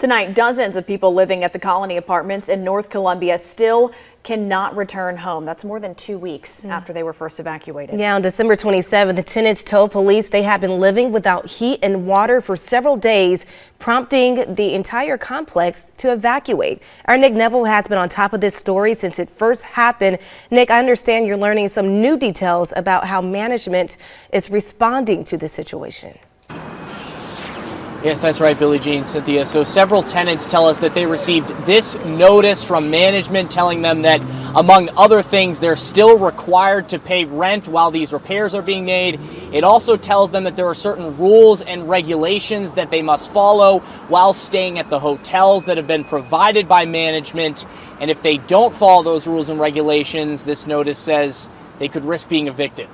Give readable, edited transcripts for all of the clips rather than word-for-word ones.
Tonight, dozens of people living at the Colony Apartments in North Columbia still cannot return home. That's more than 2 weeks after they were first evacuated. Yeah, on December 27th, the tenants told police they have been living without heat and water for several days, prompting the entire complex to evacuate. Our Nick Neville has been on top of this story since it first happened. Nick, I understand you're learning some new details about how management is responding to this situation. Yes, that's right, Billie Jean, Cynthia. So several tenants tell us that they received this notice from management telling them that, among other things, they're still required to pay rent while these repairs are being made. It also tells them that there are certain rules and regulations that they must follow while staying at the hotels that have been provided by management. And if they don't follow those rules and regulations, this notice says they could risk being evicted.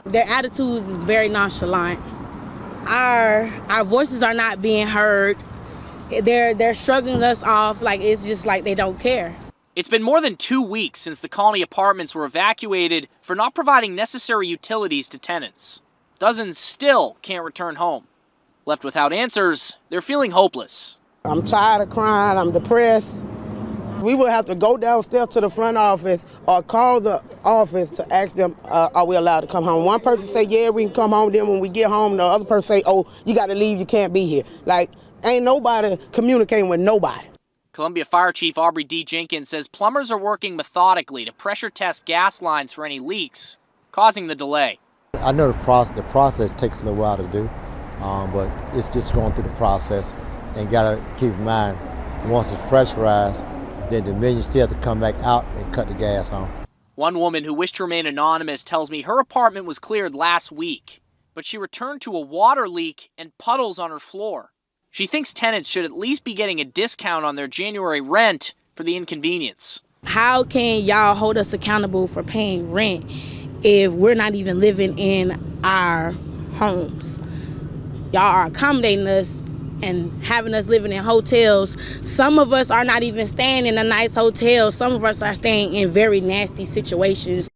Their attitudes is very nonchalant. Our voices are not being heard. They're shrugging us off like it's just like they don't care. It's been more than 2 weeks since the Colony Apartments were evacuated for not providing necessary utilities to tenants. Dozens still can't return home. Left without answers, they're feeling hopeless. I'm tired of crying, I'm depressed. We will have to go downstairs to the front office or call the office to ask them, are we allowed to come home? One person say, yeah, we can come home. Then when we get home, the other person say, oh, you got to leave, you can't be here. Like, ain't nobody communicating with nobody. Columbia Fire Chief Aubrey D. Jenkins says plumbers are working methodically to pressure test gas lines for any leaks, causing the delay. I know the process takes a little while to do, but it's just going through the process. And got to keep in mind, once it's pressurized, then the millions still have to come back out and cut the gas on. One woman who wished to remain anonymous tells me her apartment was cleared last week, but she returned to a water leak and puddles on her floor. She thinks tenants should at least be getting a discount on their January rent for the inconvenience. How can y'all hold us accountable for paying rent if we're not even living in our homes? Y'all are accommodating us and having us living in hotels. Some of us are not even staying in a nice hotel. Some of us are staying in very nasty situations.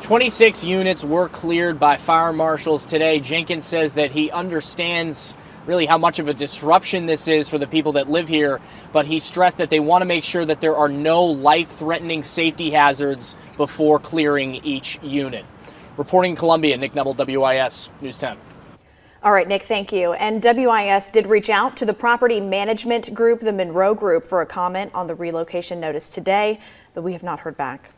26 units were cleared by fire marshals today. Jenkins says that he understands really how much of a disruption this is for the people that live here, but he stressed that they want to make sure that there are no life-threatening safety hazards before clearing each unit. Reporting in Columbia, Nick Neville, WIS News 10. All right, Nick, thank you. And WIS did reach out to the property management group, the Monroe Group, for a comment on the relocation notice today, but we have not heard back.